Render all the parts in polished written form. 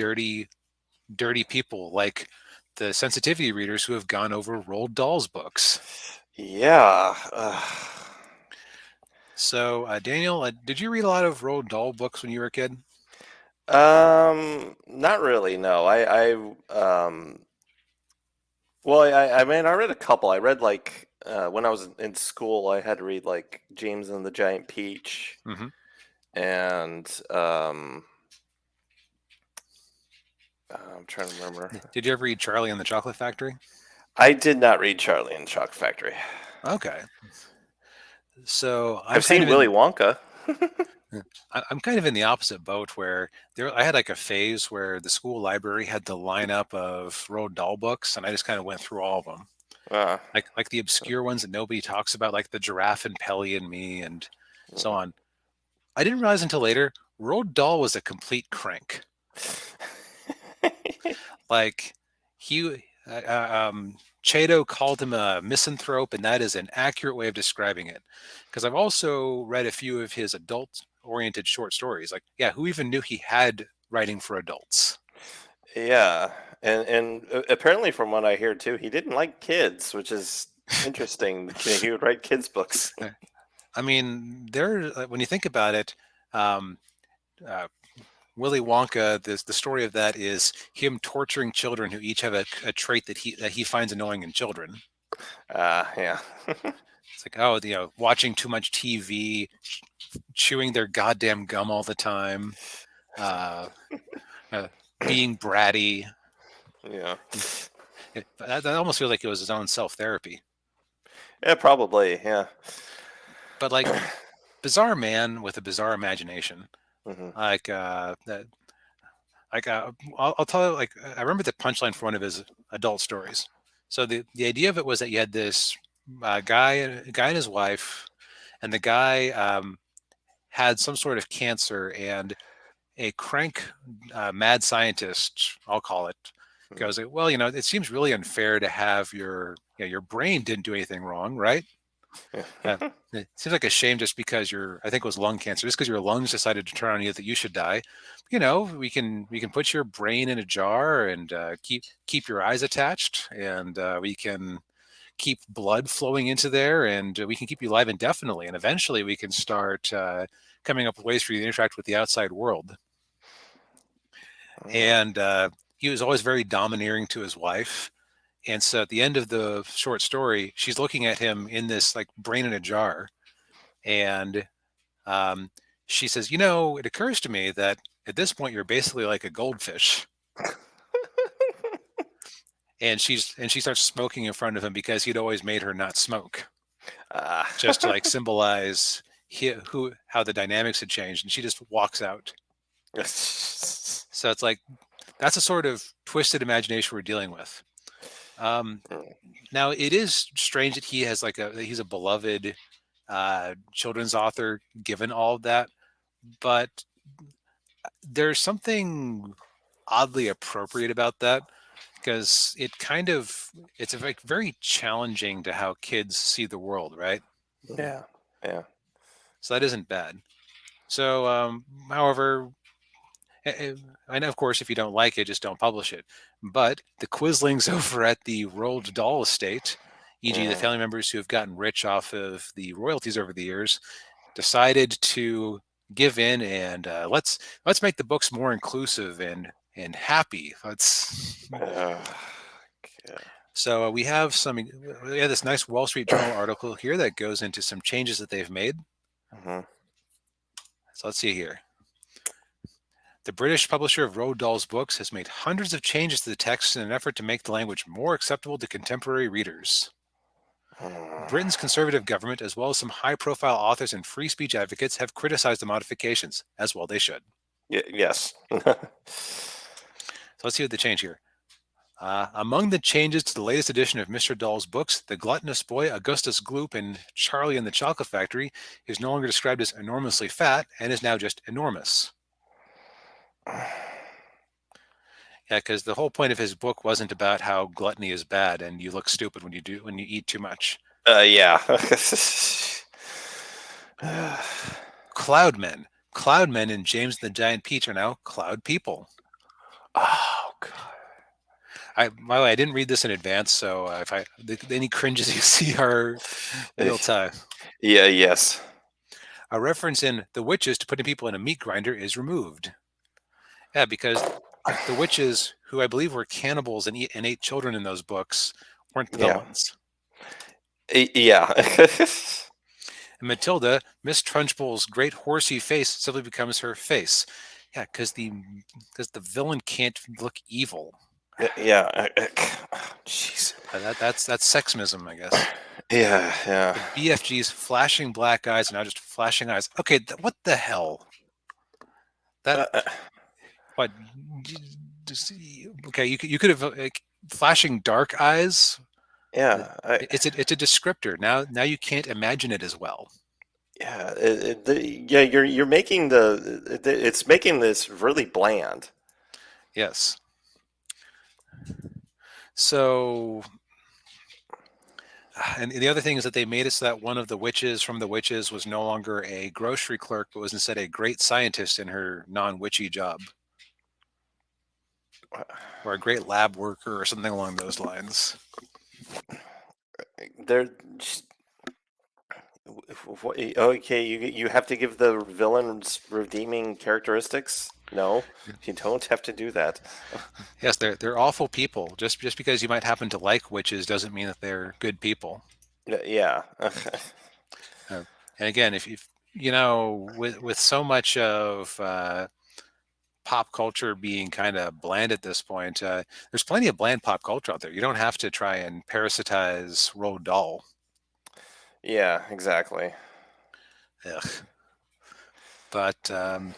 dirty, dirty people like the sensitivity readers who have gone over Roald Dahl's books. Yeah. So, Daniel, did you read a lot of Roald Dahl books when you were a kid? Not really, no. I mean, I read a couple. I read like when I was in school, I had to read like James and the Giant Peach Mm-hmm. and I'm trying to remember. Did you ever read Charlie and the Chocolate Factory? I did not read Charlie and the Chocolate Factory. Okay. So I'm I've kind seen of Willy in Wonka. I'm kind of in the opposite boat where I had like a phase where the school library had the lineup of Roald Dahl books, and I just kind of went through all of them. Uh, Like the obscure ones that nobody talks about, like the Giraffe and Pelly and Me and so on. I didn't realize until later Roald Dahl was a complete crank. Like he, Chato called him a misanthrope, and that is an accurate way of describing it. Because I've also read a few of his adult-oriented short stories. Like, yeah, who even knew he had writing for adults? yeah, and apparently from what I hear too, he didn't like kids, which is interesting. He would write kids books. I mean, when you think about it, um, uh, Willy Wonka, the story of that is him torturing children who each have a trait that he finds annoying in children. Yeah. It's like, oh, watching too much TV, chewing their goddamn gum all the time, uh, being bratty. Yeah. That almost feels like it was his own self-therapy. Yeah, probably. Yeah. But like, bizarre man with a bizarre imagination. Hmm. Like that. Like I'll tell you. Like I remember the punchline for one of his adult stories. So the idea of it was that you had this guy and his wife, and the guy had some sort of cancer, and a crank mad scientist, I'll call it, goes, well, it seems really unfair to have your brain didn't do anything wrong, right? Uh, it seems like a shame just because I think it was lung cancer, just because your lungs decided to turn on you that you should die. We can put your brain in a jar and keep your eyes attached, and we can keep blood flowing into there, and we can keep you alive indefinitely. And eventually, we can start coming up with ways for you to interact with the outside world. And he was always very domineering to his wife. And so at the end of the short story, she's looking at him in this like brain in a jar. And um, she says, it occurs to me that at this point, you're basically like a goldfish. And she starts smoking in front of him because he'd always made her not smoke, just to like symbolize how the dynamics had changed. And she just walks out. So it's like, that's a sort of twisted imagination we're dealing with. Now it is strange that he's a beloved children's author, given all of that, but there's something oddly appropriate about that because it's very challenging to how kids see the world, right? Yeah. Yeah. So that isn't bad. So, however, and of course, if you don't like it, just don't publish it. But the Quislings over at the Roald Dahl estate, e.g., the family members who have gotten rich off of the royalties over the years, decided to give in and let's make the books more inclusive and happy. So we have this nice Wall Street Journal article here that goes into some changes that they've made. So let's see here. The British publisher of Roald Dahl's books has made hundreds of changes to the text in an effort to make the language more acceptable to contemporary readers. Britain's conservative government, as well as some high-profile authors and free speech advocates, have criticized the modifications, as well they should. Yes. So let's see what they change here. Among the changes to the latest edition of Mr. Dahl's books, The Gluttonous Boy, Augustus Gloop, and Charlie and the Chocolate Factory is no longer described as enormously fat and is now just enormous. Yeah, because the whole point of his book wasn't about how gluttony is bad and you look stupid when you eat too much. Yeah. Cloudmen and James the Giant Peach are now cloud people. Oh god. By the way, I didn't read this in advance, so if any cringes you see are Eh, real time. Yeah. Yes. A reference in The Witches to putting people in a meat grinder is removed. Yeah, because the witches, who I believe were cannibals and ate children in those books, weren't the Yeah. villains. Yeah. And Matilda, Miss Trunchbull's great horsey face simply becomes her face. Yeah, because the villain can't look evil. Yeah. Jeez. That's sexism, I guess. Yeah. Yeah. The BFG's flashing black eyes are now just flashing eyes. Okay, what the hell? That Uh, uh, what? Okay, you could have flashing dark eyes. uh, yeah. it's a descriptor. Now you can't imagine it as well. Yeah. Yeah. You're making it's making this really bland. Yes. So, and the other thing is that they made it so that one of the witches from the witches was no longer a grocery clerk, but was instead a great scientist in her non-witchy job, or a great lab worker, or something along those lines. They're okay. You have to give the villains redeeming characteristics. No, you don't have to do that. Yes, they're awful people. Just because you might happen to like witches doesn't mean that they're good people. Yeah. Uh, and again, if with so much of pop culture being kind of bland at this point, there's plenty of bland pop culture out there. You don't have to try and parasitize Roald Dahl. Yeah. Exactly. Ugh. But so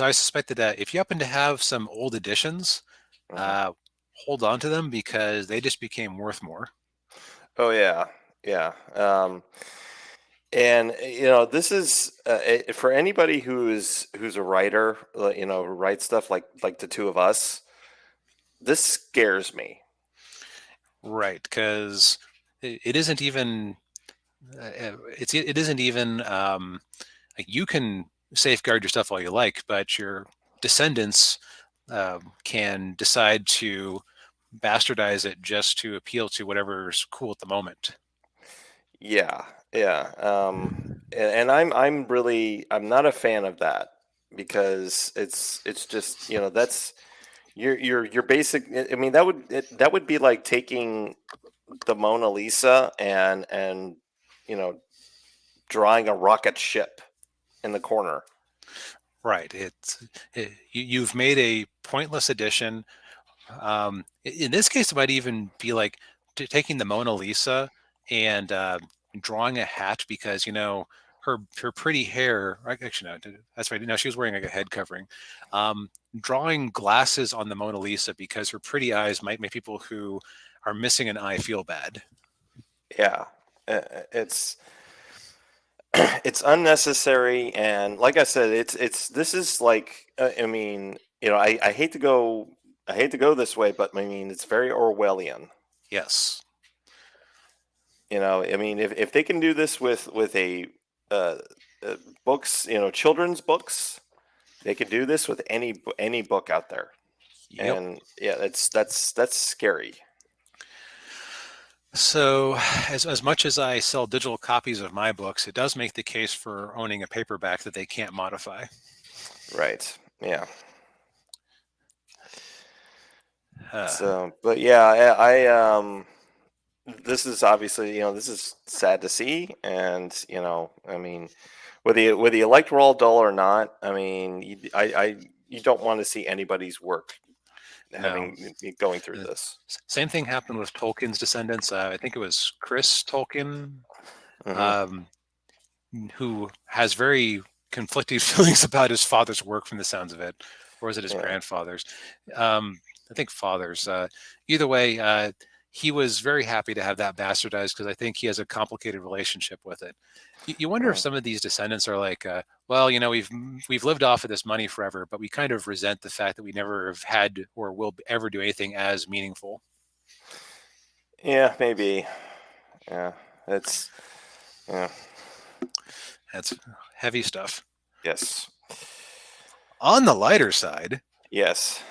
I suspected that if you happen to have some old editions, Mhm. uh, hold on to them because they just became worth more. Oh yeah. Yeah. And this is for anybody who's a writer, who writes stuff like the two of us. This scares me. Right, because it isn't even it isn't even like you can safeguard your stuff all you like, but your descendants can decide to bastardize it just to appeal to whatever's cool at the moment. Yeah, yeah. And I'm not a fan of that because it's just that's your basic. I mean that would be like taking the Mona Lisa and you know drawing a rocket ship in the corner. Right. You've made a pointless addition. In this case, it might even be like taking the Mona Lisa and drawing a hat because her pretty hair. Actually, no, that's right. No, she was wearing like a head covering. Um, Drawing glasses on the Mona Lisa because her pretty eyes might make people who are missing an eye feel bad. Yeah, it's it's unnecessary, and like I said, it's this is like I mean, I hate to go this way, but I mean it's very Orwellian. Yes. I mean if they can do this with a uh, uh, books, children's books, they could do this with any book out there, Yep. and yeah, that's scary. So, as much as I sell digital copies of my books, it does make the case for owning a paperback that they can't modify. Right? Yeah. Uh, So, but yeah, this is obviously, this is sad to see, and I mean, whether you like Roald Dahl or not, I mean, you don't want to see anybody's work no. having going through Uh, this. Same thing happened with Tolkien's descendants. I think it was Chris Tolkien, Hmm. um, who has very conflicting feelings about his father's work from the sounds of it. Or was it his Yeah, grandfather's? I think father's. Either way, he was very happy to have that bastardized because I think he has a complicated relationship with it. You wonder if mm. some of these descendants are like, well, we've lived off of this money forever, but we kind of resent the fact that we never have had or will ever do anything as meaningful. Yeah, maybe. Yeah, it's yeah, That's heavy stuff. yes, On the lighter side, Yes.